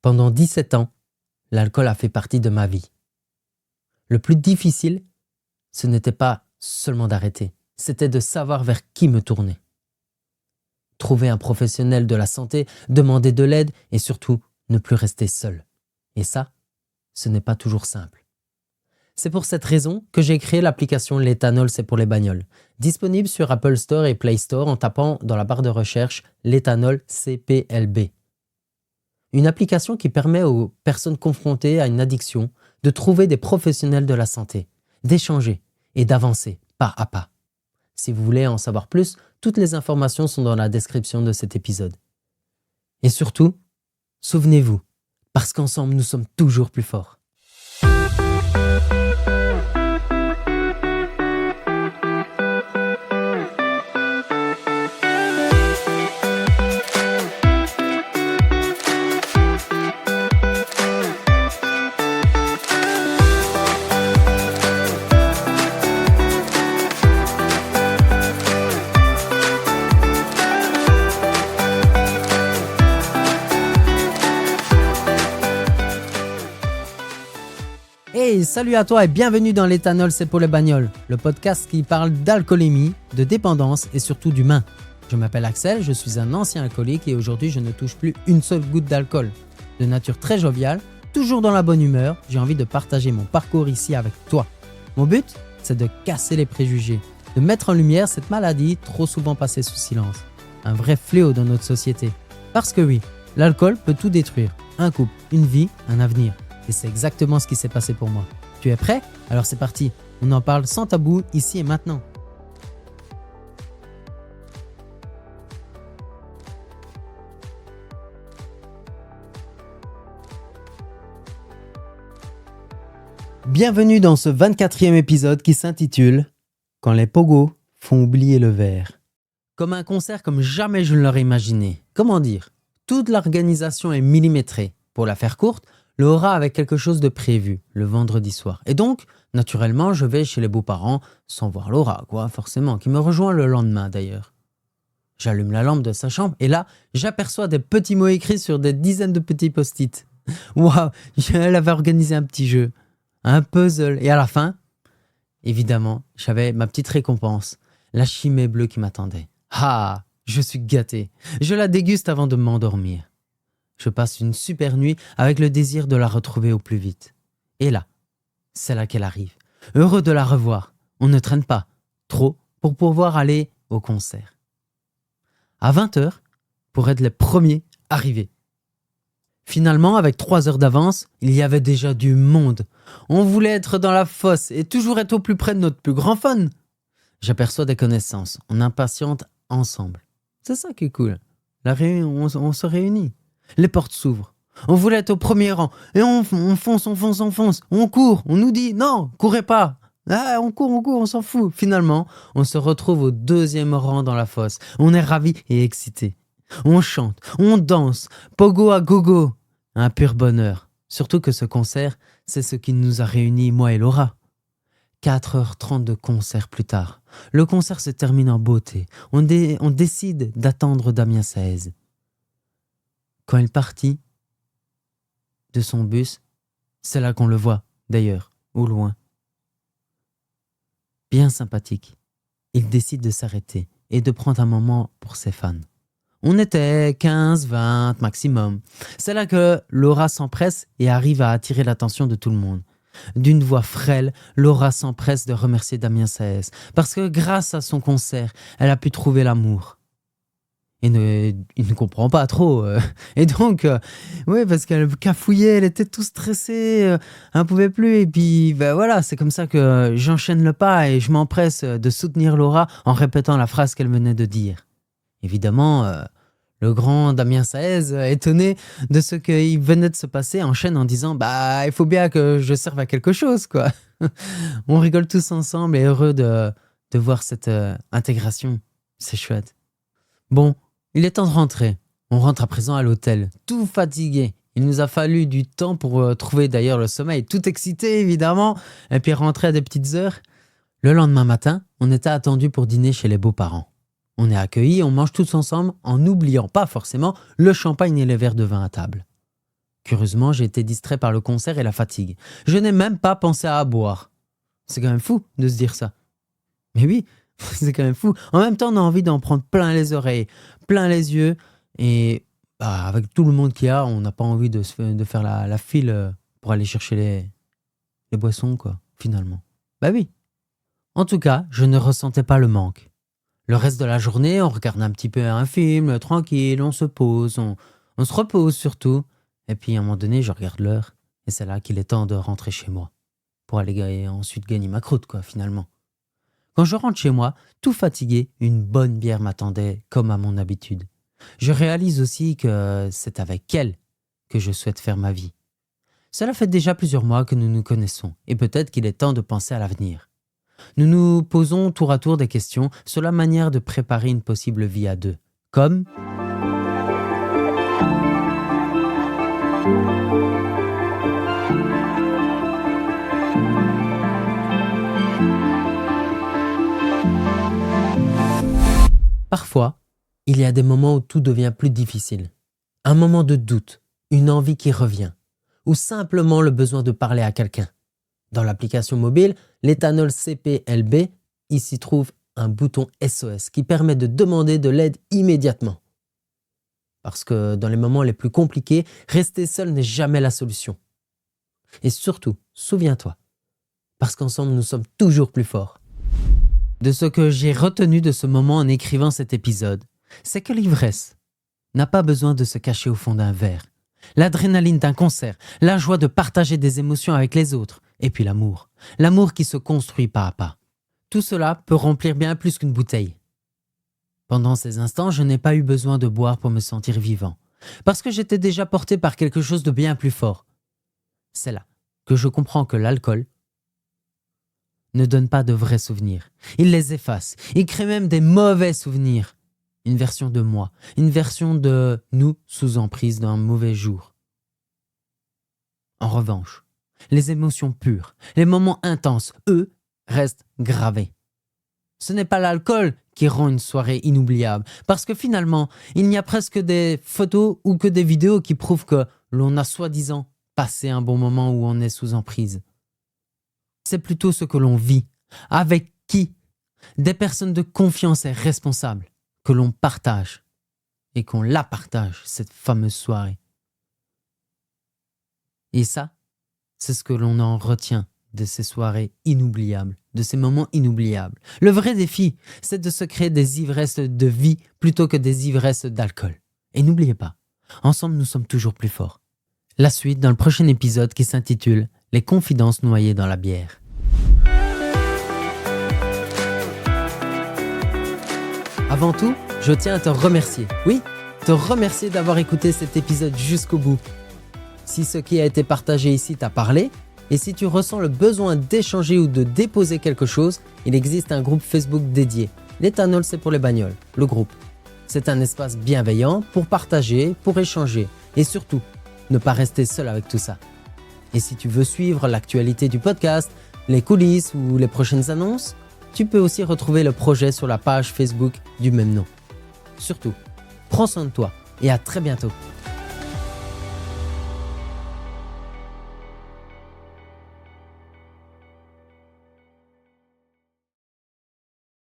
Pendant 17 ans, l'alcool a fait partie de ma vie. Le plus difficile, ce n'était pas seulement d'arrêter, c'était de savoir vers qui me tourner. Trouver un professionnel de la santé, demander de l'aide et surtout ne plus rester seul. Et ça, ce n'est pas toujours simple. C'est pour cette raison que j'ai créé l'application L'éthanol, c'est pour les bagnoles, disponible sur Apple Store et Play Store en tapant dans la barre de recherche L'éthanol CPLB. Une application qui permet aux personnes confrontées à une addiction de trouver des professionnels de la santé, d'échanger et d'avancer pas à pas. Si vous voulez en savoir plus, toutes les informations sont dans la description de cet épisode. Et surtout, souvenez-vous, parce qu'ensemble nous sommes toujours plus forts. Hey, salut à toi et bienvenue dans L'éthanol, c'est pour les bagnoles, le podcast qui parle d'alcoolémie, de dépendance et surtout d'humain. Je m'appelle Axel, je suis un ancien alcoolique et aujourd'hui je ne touche plus une seule goutte d'alcool. De nature très joviale, toujours dans la bonne humeur, j'ai envie de partager mon parcours ici avec toi. Mon but, c'est de casser les préjugés, de mettre en lumière cette maladie trop souvent passée sous silence. Un vrai fléau dans notre société. Parce que oui, l'alcool peut tout détruire. Un couple, une vie, un avenir. Et c'est exactement ce qui s'est passé pour moi. Tu es prêt ? Alors c'est parti. On en parle sans tabou, ici et maintenant. Bienvenue dans ce 24e épisode qui s'intitule « Quand les pogos font oublier le verre ». Comme un concert comme jamais je ne l'aurais imaginé. Comment dire ? Toute l'organisation est millimétrée. Pour la faire courte, Laura avait quelque chose de prévu le vendredi soir. Et donc, naturellement, je vais chez les beaux-parents sans voir Laura, forcément, qui me rejoint le lendemain d'ailleurs. J'allume la lampe de sa chambre et là, j'aperçois des petits mots écrits sur des dizaines de petits post-it. Waouh, elle avait organisé un petit jeu, un puzzle. Et à la fin, évidemment, j'avais ma petite récompense, la chimée bleue qui m'attendait. Ah, je suis gâté. Je la déguste avant de m'endormir. Je passe une super nuit avec le désir de la retrouver au plus vite. Et là, c'est là qu'elle arrive. Heureux de la revoir. On ne traîne pas trop pour pouvoir aller au concert. À 20h, pour être les premiers arrivés. Finalement, avec 3 heures d'avance, il y avait déjà du monde. On voulait être dans la fosse et toujours être au plus près de notre plus grand fun. J'aperçois des connaissances. On impatiente ensemble. C'est ça qui est cool. On se réunit. Les portes s'ouvrent. On voulait être au premier rang. Et on fonce. On court. On nous dit non, courez pas. Ah, on court, on s'en fout. Finalement, on se retrouve au 2e rang dans la fosse. On est ravis et excités. On chante, on danse. Pogo à gogo. Un pur bonheur. Surtout que ce concert, c'est ce qui nous a réunis, moi et Laura. 4h30 de concert plus tard. Le concert se termine en beauté. On décide d'attendre Damien Saez. Quand il partit de son bus, c'est là qu'on le voit, d'ailleurs, au loin. Bien sympathique, il décide de s'arrêter et de prendre un moment pour ses fans. On était 15, 20 maximum. C'est là que Laura s'empresse et arrive à attirer l'attention de tout le monde. D'une voix frêle, Laura s'empresse de remercier Damien Saez parce que grâce à son concert, elle a pu trouver l'amour. Il ne comprend pas trop. Et donc, parce qu'elle cafouillait, elle était tout stressée, elle ne pouvait plus. Et puis, voilà, c'est comme ça que j'enchaîne le pas et je m'empresse de soutenir Laura en répétant la phrase qu'elle venait de dire. Évidemment, le grand Damien Saez, étonné de ce qui venait de se passer, enchaîne en disant « il faut bien que je serve à quelque chose, quoi. » On rigole tous ensemble et heureux de voir cette intégration. C'est chouette. Bon, il est temps de rentrer. On rentre à présent à l'hôtel, tout fatigué. Il nous a fallu du temps pour trouver d'ailleurs le sommeil, tout excité évidemment, et puis rentrer à des petites heures. Le lendemain matin, on était attendus pour dîner chez les beaux-parents. On est accueillis, on mange tous ensemble en n'oubliant pas forcément le champagne et les verres de vin à table. Curieusement, j'ai été distrait par le concert et la fatigue. Je n'ai même pas pensé à boire. C'est quand même fou de se dire ça. Mais oui, c'est quand même fou. En même temps, on a envie d'en prendre plein les oreilles, plein les yeux. Et avec tout le monde qu'il y a, on n'a pas envie de faire la file pour aller chercher les boissons, quoi, finalement. Bah oui. En tout cas, je ne ressentais pas le manque. Le reste de la journée, on regarde un petit peu un film, tranquille, on se pose, on se repose surtout. Et puis à un moment donné, je regarde l'heure. Et c'est là qu'il est temps de rentrer chez moi. Pour aller ensuite gagner ma croûte, quoi, finalement. Quand je rentre chez moi, tout fatigué, une bonne bière m'attendait, comme à mon habitude. Je réalise aussi que c'est avec elle que je souhaite faire ma vie. Cela fait déjà plusieurs mois que nous nous connaissons, et peut-être qu'il est temps de penser à l'avenir. Nous nous posons tour à tour des questions sur la manière de préparer une possible vie à deux, comme... Parfois, il y a des moments où tout devient plus difficile. Un moment de doute, une envie qui revient, ou simplement le besoin de parler à quelqu'un. Dans l'application mobile, l'éthanol CPLB, il s'y trouve un bouton SOS qui permet de demander de l'aide immédiatement. Parce que dans les moments les plus compliqués, rester seul n'est jamais la solution. Et surtout, souviens-toi, parce qu'ensemble nous sommes toujours plus forts. De ce que j'ai retenu de ce moment en écrivant cet épisode, c'est que l'ivresse n'a pas besoin de se cacher au fond d'un verre. L'adrénaline d'un concert, la joie de partager des émotions avec les autres, et puis l'amour. L'amour qui se construit pas à pas. Tout cela peut remplir bien plus qu'une bouteille. Pendant ces instants, je n'ai pas eu besoin de boire pour me sentir vivant, parce que j'étais déjà porté par quelque chose de bien plus fort. C'est là que je comprends que l'alcool ne donne pas de vrais souvenirs. Il les efface. Il crée même des mauvais souvenirs. Une version de moi. Une version de nous sous emprise d'un mauvais jour. En revanche, les émotions pures, les moments intenses, eux, restent gravés. Ce n'est pas l'alcool qui rend une soirée inoubliable, parce que finalement, il n'y a presque des photos ou que des vidéos qui prouvent que l'on a soi-disant passé un bon moment où on est sous emprise. C'est plutôt ce que l'on vit, avec qui, des personnes de confiance et responsables, que l'on partage et qu'on la partage, cette fameuse soirée. Et ça, c'est ce que l'on en retient de ces soirées inoubliables, de ces moments inoubliables. Le vrai défi, c'est de se créer des ivresses de vie plutôt que des ivresses d'alcool. Et n'oubliez pas, ensemble nous sommes toujours plus forts. La suite dans le prochain épisode qui s'intitule « Les confidences noyées dans la bière ». Avant tout, je tiens à te remercier. Oui, te remercier d'avoir écouté cet épisode jusqu'au bout. Si ce qui a été partagé ici t'a parlé, et si tu ressens le besoin d'échanger ou de déposer quelque chose, il existe un groupe Facebook dédié. L'éthanol, c'est pour les bagnoles, le groupe. C'est un espace bienveillant pour partager, pour échanger et surtout, ne pas rester seul avec tout ça. Et si tu veux suivre l'actualité du podcast, les coulisses ou les prochaines annonces, tu peux aussi retrouver le projet sur la page Facebook du même nom. Surtout, prends soin de toi et à très bientôt.